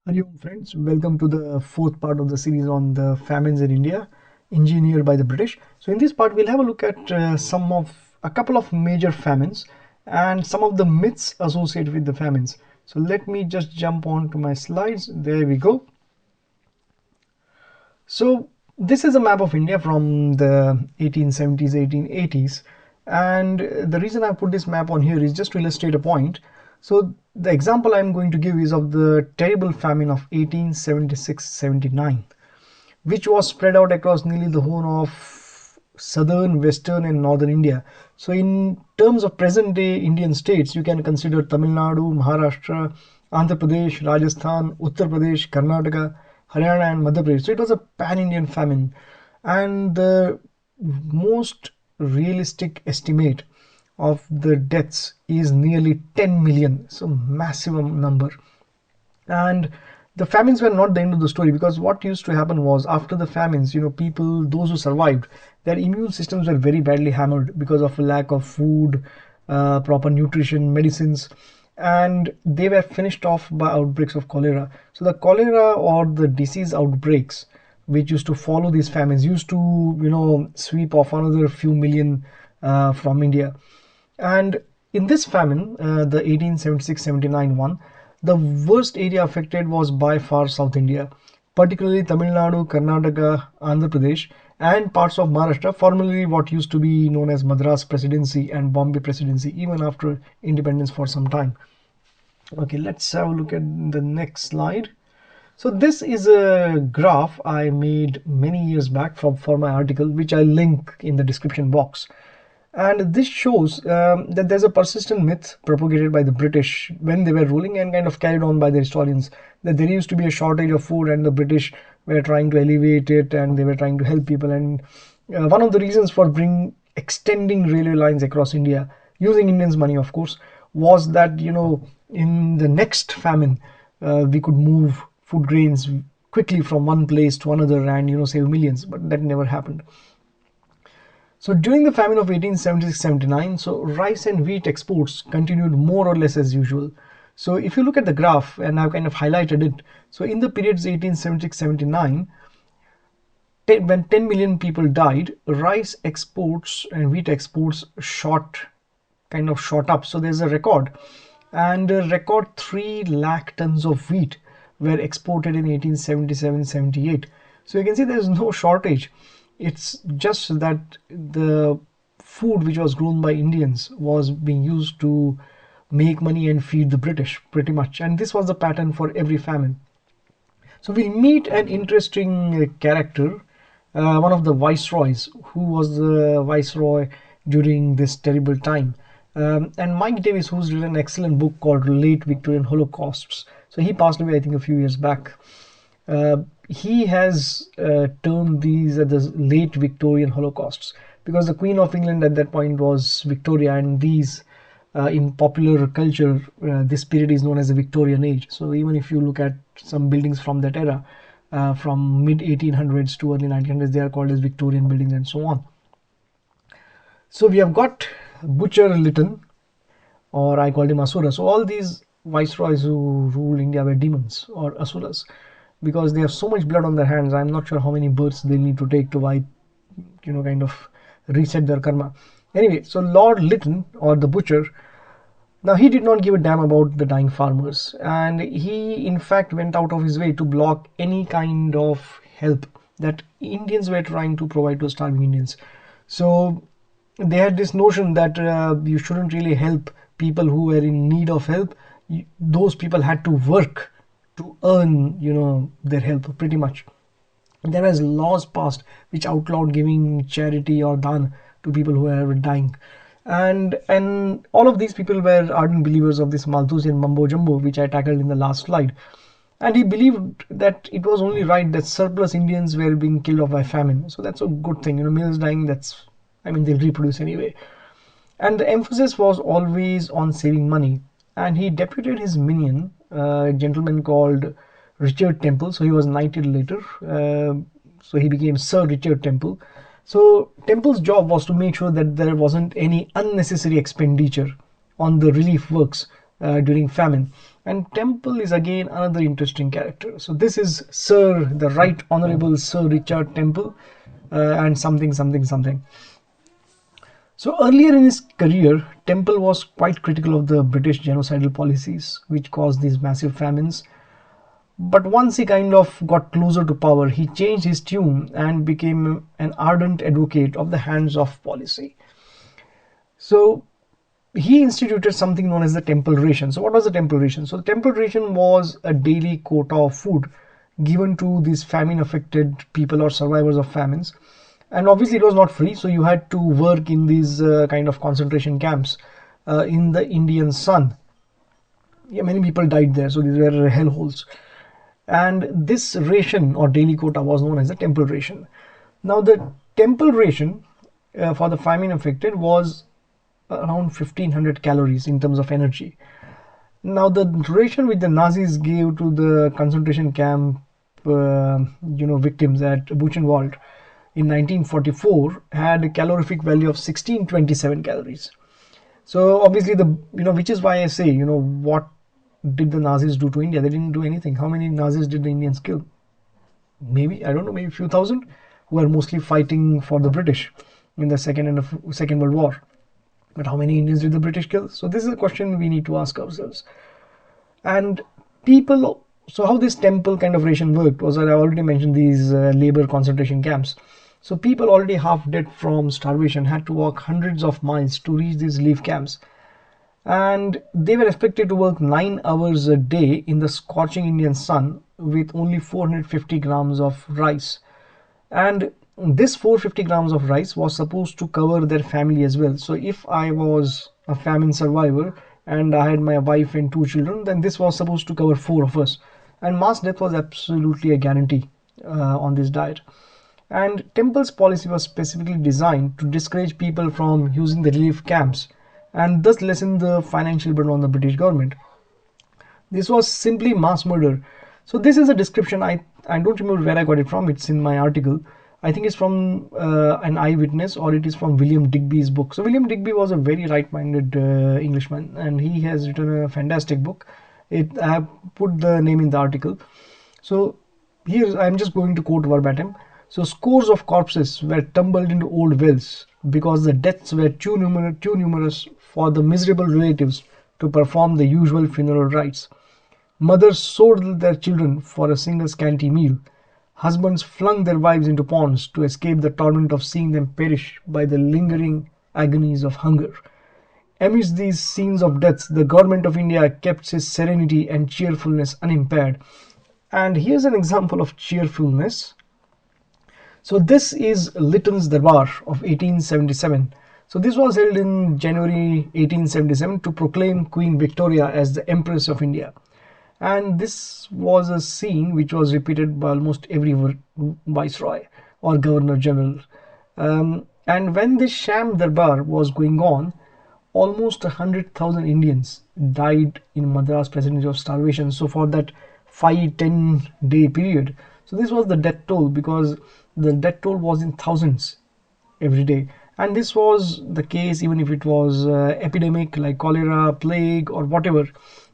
Hello friends, welcome to the fourth part of the series on the famines in India, engineered by the British. So in this part, we'll have a look at a couple of major famines and some of the myths associated with the famines. So let me just jump on to my slides. There we go. So this is a map of India from the 1870s, 1880s. And the reason I put this map on here is just to illustrate a point. So the example I'm going to give is of the terrible famine of 1876-79, which was spread out across nearly the whole of southern, western and northern India. So in terms of present day Indian states, you can consider Tamil Nadu, Maharashtra, Andhra Pradesh, Rajasthan, Uttar Pradesh, Karnataka, Haryana and Madhya Pradesh. So it was a pan-Indian famine, and the most realistic estimate of the deaths is nearly 10 million. So massive number. And the famines were not the end of the story, because what used to happen was, after the famines, people, those who survived, their immune systems were very badly hammered because of a lack of food, proper nutrition, medicines, and they were finished off by outbreaks of cholera. So the cholera, or the disease outbreaks which used to follow these famines, used to sweep off another few million from India. And in this famine, the 1876-79 one, the worst area affected was by far South India, particularly Tamil Nadu, Karnataka, Andhra Pradesh, and parts of Maharashtra, formerly what used to be known as Madras Presidency and Bombay Presidency, even after independence for some time. Okay, let's have a look at the next slide. So this is a graph I made many years back for my article, which I'll link in the description box. And this shows that there's a persistent myth propagated by the British when they were ruling, and kind of carried on by the historians, that there used to be a shortage of food and the British were trying to alleviate it and they were trying to help people. And one of the reasons for extending railway lines across India, using Indians' money, of course, was that in the next famine we could move food grains quickly from one place to another and save millions. But that never happened. So during the famine of 1876-79, so rice and wheat exports continued more or less as usual. So if you look at the graph, and I've kind of highlighted it, so in the periods 1876-79, when 10 million people died, rice exports and wheat exports kind of shot up. So there's a record, and a record 3 lakh tons of wheat were exported in 1877-78. So you can see there's no shortage. It's just that the food which was grown by Indians was being used to make money and feed the British, pretty much. And this was the pattern for every famine. So we'll meet an interesting character, one of the viceroys, who was the viceroy during this terrible time. And Mike Davis, who's written an excellent book called Late Victorian Holocausts. So he passed away, I think, a few years back. He has termed these as the late Victorian Holocausts, because the Queen of England at that point was Victoria, and these in popular culture, this period is known as the Victorian Age. So even if you look at some buildings from that era, from mid 1800s to early 1900s, they are called as Victorian buildings and so on. So we have got Butcher Lytton, or I called him Asura. So all these viceroys who ruled India were demons or Asuras, because they have so much blood on their hands. I'm not sure how many births they need to take to wipe, kind of reset their karma. Anyway, so Lord Lytton, or the Butcher, now he did not give a damn about the dying farmers, and he in fact went out of his way to block any kind of help that Indians were trying to provide to starving Indians. So they had this notion that you shouldn't really help people who were in need of help. Those people had to work to earn their help, pretty much. There was laws passed which outlawed giving charity or dan to people who were dying, and all of these people were ardent believers of this Malthusian mumbo jumbo, which I tackled in the last slide. And he believed that it was only right that surplus Indians were being killed off by famine. So that's a good thing. Males dying, they'll reproduce anyway. And the emphasis was always on saving money. And he deputed his minion, a gentleman called Richard Temple. So he was knighted later. So he became Sir Richard Temple. So Temple's job was to make sure that there wasn't any unnecessary expenditure on the relief works during famine. And Temple is again another interesting character. So this is Sir, the Right Honorable Sir Richard Temple, and something, something, something. So earlier in his career, Temple was quite critical of the British genocidal policies, which caused these massive famines. But once he kind of got closer to power, he changed his tune and became an ardent advocate of the hands-off policy. So he instituted something known as the temple ration. So what was the temple ration? So the temple ration was a daily quota of food given to these famine affected people or survivors of famines. And obviously it was not free, so you had to work in these kind of concentration camps in the Indian sun. Yeah, many people died there, so these were hellholes. And this ration or daily quota was known as the temple ration. Now the temple ration for the famine affected was around 1500 calories in terms of energy. Now the ration which the Nazis gave to the concentration camp victims at Buchenwald in 1944 had a calorific value of 1627 calories. So obviously which is why I say, what did the Nazis do to India? They didn't do anything. How many Nazis did the Indians kill? Maybe, I don't know, maybe a few thousand, who were mostly fighting for the British in the Second World War. But how many Indians did the British kill? So this is a question we need to ask ourselves. And so how this temple kind of ration worked was that I already mentioned these labor concentration camps. So people already half dead from starvation had to walk hundreds of miles to reach these relief camps. And they were expected to work 9 hours a day in the scorching Indian sun with only 450 grams of rice. And this 450 grams of rice was supposed to cover their family as well. So if I was a famine survivor and I had my wife and 2 children, then this was supposed to cover 4 of us. And mass death was absolutely a guarantee on this diet. And Temple's policy was specifically designed to discourage people from using the relief camps and thus lessen the financial burden on the British government. This was simply mass murder. So this is a description, I don't remember where I got it from, it's in my article. I think it's from an eyewitness, or it is from William Digby's book. So William Digby was a very right-minded Englishman, and he has written a fantastic book. I have put the name in the article. So here I'm just going to quote verbatim. So scores of corpses were tumbled into old wells because the deaths were too numerous for the miserable relatives to perform the usual funeral rites. Mothers sold their children for a single scanty meal. Husbands flung their wives into ponds to escape the torment of seeing them perish by the lingering agonies of hunger. Amidst these scenes of death, the government of India kept its serenity and cheerfulness unimpaired. And here's an example of cheerfulness. So this is Littons Dhar of 1877. So this was held in January 1877 to proclaim Queen Victoria as the Empress of India. And this was a scene which was repeated by almost every viceroy or governor general. And when this sham darbar was going on, almost 100,000 Indians died in Madras presidency of starvation. So for that 5-10 day period, so this was the death toll, because the death toll was in thousands every day. And this was the case even if it was epidemic like cholera, plague or whatever.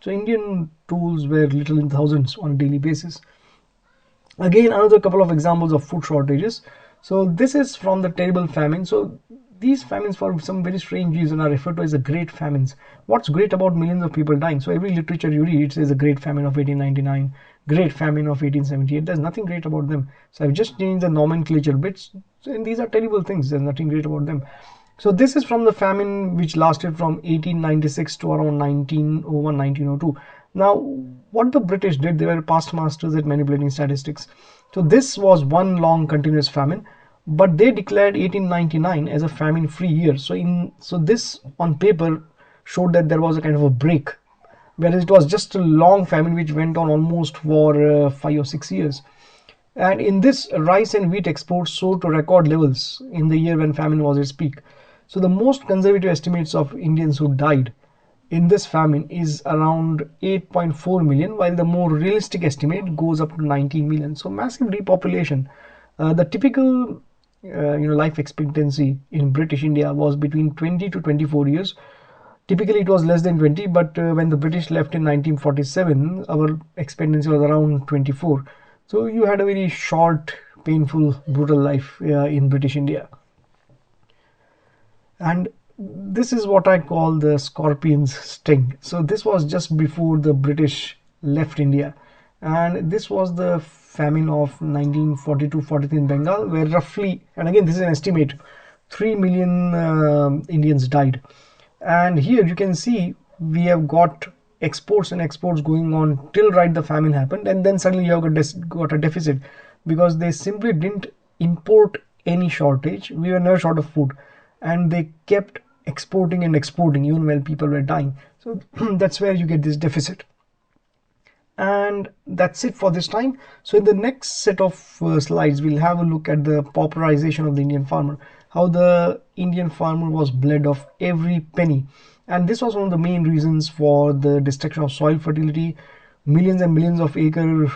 So Indian tolls were literally in thousands on a daily basis. Again, another couple of examples of food shortages. So this is from the terrible famine. So these famines, for some very strange reason, are referred to as the Great Famines. What's great about millions of people dying? So every literature you read, it says the Great Famine of 1899, Great Famine of 1878. There's nothing great about them. So I've just changed the nomenclature bits, and these are terrible things. There's nothing great about them. So this is from the famine which lasted from 1896 to around 1901, 1902. Now, what the British did, they were past masters at manipulating statistics. So this was one long continuous famine, but they declared 1899 as a famine-free year. So this on paper showed that there was a kind of a break, whereas it was just a long famine which went on almost for 5 or 6 years. And in this, rice and wheat exports soared to record levels in the year when famine was at its peak. So the most conservative estimates of Indians who died in this famine is around 8.4 million, while the more realistic estimate goes up to 19 million. So massive repopulation. The typical life expectancy in British India was between 20 to 24 years. Typically it was less than 20, but when the British left in 1947, our expectancy was around 24. So you had a very short, painful, brutal life in British India. And this is what I call the scorpion's sting. So this was just before the British left India, and this was the famine of 1942-43 in Bengal, where roughly, and again this is an estimate, 3 million Indians died. And here you can see we have got exports and exports going on till right the famine happened, and then suddenly you have got a deficit because they simply didn't import any shortage. We were never short of food, and they kept exporting and exporting even while people were dying. So that's where you get this deficit. And that's it for this time. So in the next set of slides, we'll have a look at the pauperization of the Indian farmer, how the Indian farmer was bled of every penny. And this was one of the main reasons for the destruction of soil fertility, millions and millions of acres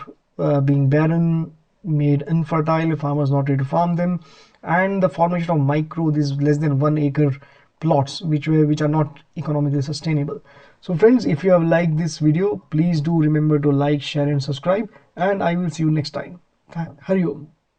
being barren, made infertile, farmers not ready to farm them, and the formation of micro, these less than 1 acre plots, which are not economically sustainable. So friends, if you have liked this video, please do remember to like, share and subscribe, and I will see you next time. Hari Om.